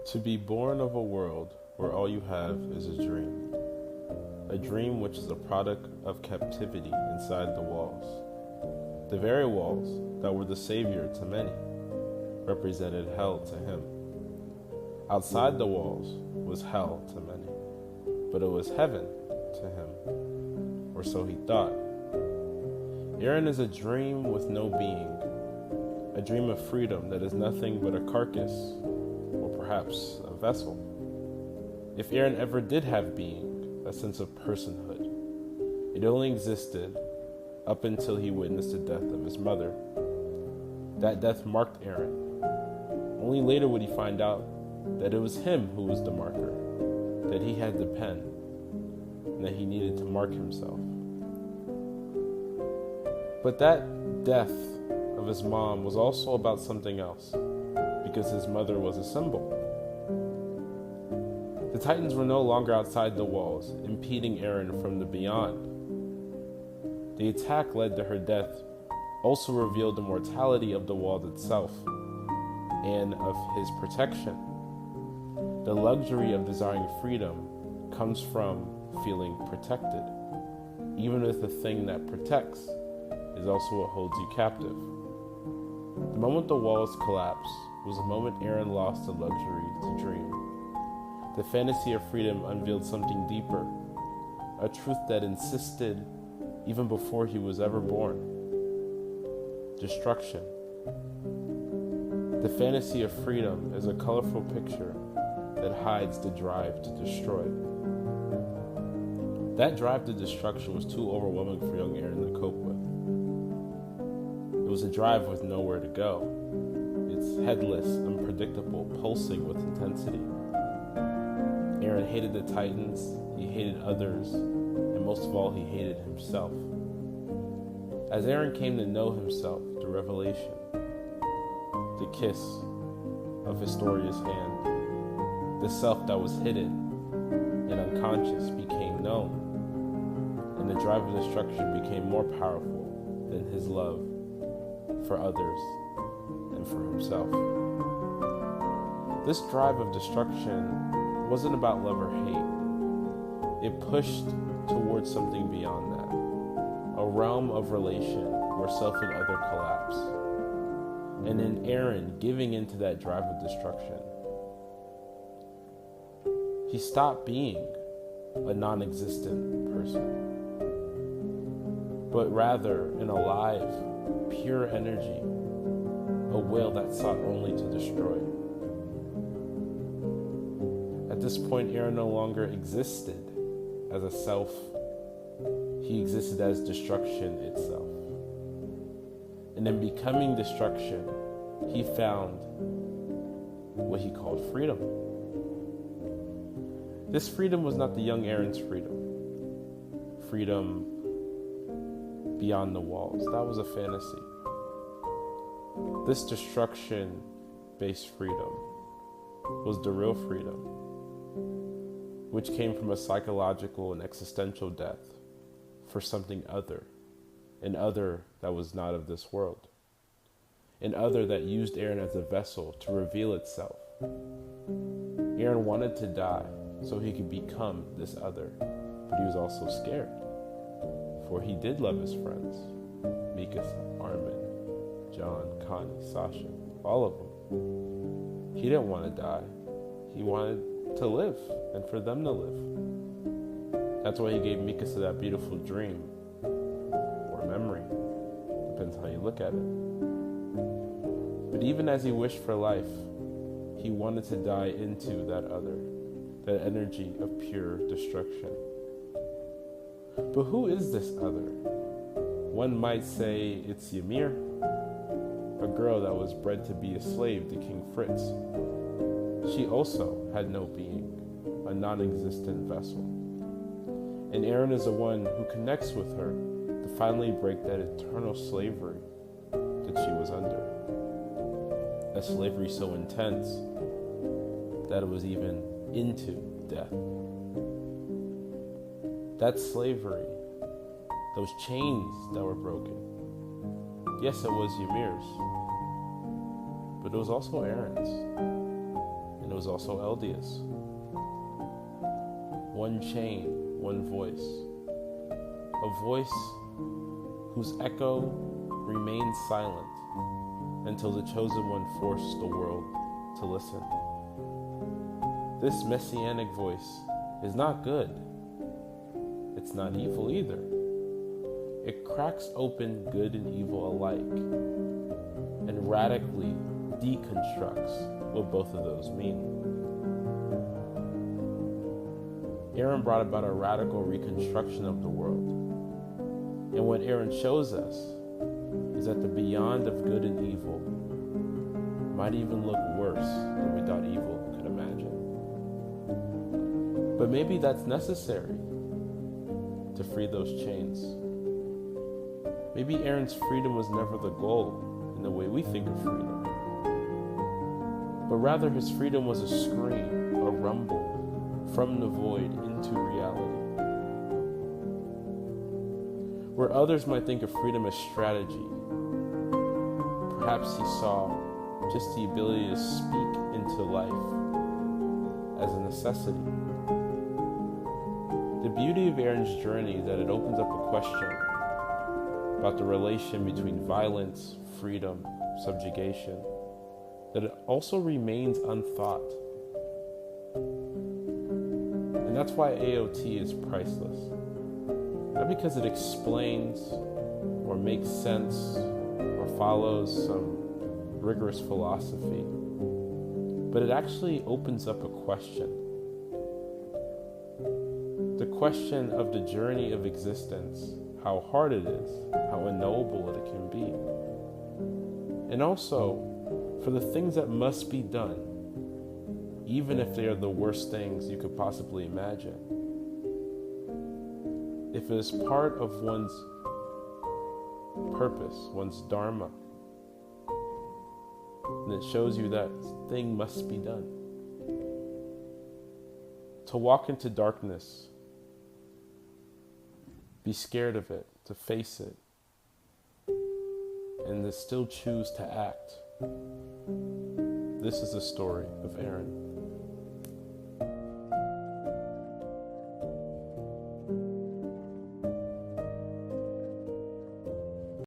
To be born of a world where all you have is a dream which is a product of captivity inside the walls. The very walls that were the savior to many represented hell to him. Outside the walls was hell to many, but it was heaven to him, or so he thought. Eren is a dream with no being, a dream of freedom that is nothing but a carcass, or perhaps a vessel. If Eren ever did have being, a sense of personhood, it only existed up until he witnessed the death of his mother. That death marked Eren. Only later would he find out that it was him who was the marker, that he had the pen, and that he needed to mark himself. But that death of his mom was also about something else, because his mother was a symbol. The Titans were no longer outside the walls, impeding Eren from the beyond. The attack led to her death also revealed the mortality of the world itself and of his protection. The luxury of desiring freedom comes from feeling protected, even if the thing that protects is also what holds you captive. The moment the walls collapsed was the moment Eren lost the luxury to dream. The fantasy of freedom unveiled something deeper, a truth that insisted even before he was ever born. Destruction. The fantasy of freedom is a colorful picture that hides the drive to destroy. That drive to destruction was too overwhelming for young Eren to cope with. It was a drive with nowhere to go. It's headless, unpredictable, pulsing with intensity. Eren hated the Titans, he hated others, and most of all, he hated himself. As Eren came to know himself through revelation, the kiss of Historia's hand, the self that was hidden and unconscious became known, and the drive of destruction became more powerful than his love for others and for himself. This drive of destruction wasn't about love or hate. It pushed towards something beyond that, a realm of relation where self and other collapse. And in Eren giving into that drive of destruction, he stopped being a non-existent person, but rather an alive, pure energy, a will that sought only to destroy. At this point, Eren no longer existed as a self. He existed as destruction itself. And in becoming destruction, he found what he called freedom. This freedom was not the young Eren's freedom. Freedom beyond the walls. That was a fantasy. This destruction-based freedom was the real freedom, which came from a psychological and existential death for something other, an other that was not of this world, an other that used Eren as a vessel to reveal itself. Eren wanted to die so he could become this other, but he was also scared, for he did love his friends, Mikasa, Armin, John, Connie, Sasha, all of them. He didn't want to die. He wanted to live and for them to live. That's why he gave Mikasa that beautiful dream or memory. Depends how you look at it. But even as he wished for life, he wanted to die into that other, that energy of pure destruction. But who is this other? One might say it's Ymir, a girl that was bred to be a slave to King Fritz. She also had no being, a non-existent vessel. And Eren is the one who connects with her to finally break that eternal slavery that she was under. A slavery so intense that it was even into death. That slavery, those chains that were broken, yes, it was Ymir's, but it was also Eren's. And it was also Eldia's. One chain, one voice. A voice whose echo remained silent until the chosen one forced the world to listen. This messianic voice is not good. It's not evil either. It cracks open good and evil alike and radically deconstructs what both of those mean. Eren brought about a radical reconstruction of the world. And what Eren shows us is that the beyond of good and evil might even look worse than we thought evil could imagine. But maybe that's necessary to free those chains. Maybe Eren's freedom was never the goal in the way we think of freedom, but rather his freedom was a scream, a rumble from the void into reality. Where others might think of freedom as strategy, perhaps he saw just the ability to speak into life as a necessity. The beauty of Eren's journey is that it opens up a question about the relation between violence, freedom, subjugation, that it also remains unthought. And that's why AOT is priceless. Not because it explains or makes sense or follows some rigorous philosophy, but it actually opens up a question. The question of the journey of existence, how hard it is, how unknowable it can be. And also, for the things that must be done, even if they are the worst things you could possibly imagine. If it is part of one's purpose, one's dharma, then it shows you that thing must be done. To walk into darkness, be scared of it, to face it, and to still choose to act. This is the story of Eren.